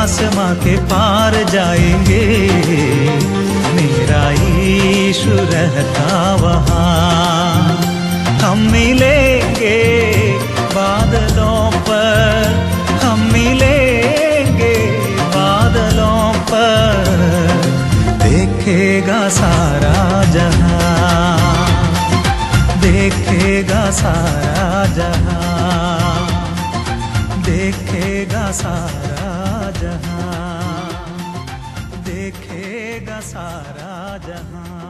आसमां के पार जाएंगे, मेरा यीशु रहता वहाँ। हम मिलेंगे बादलों पर, हम मिलेंगे बादलों पर, देखेगा सारा जहां, देखेगा सारा जहां, देखेगा सारा जहां, देखेगा सारा जहां।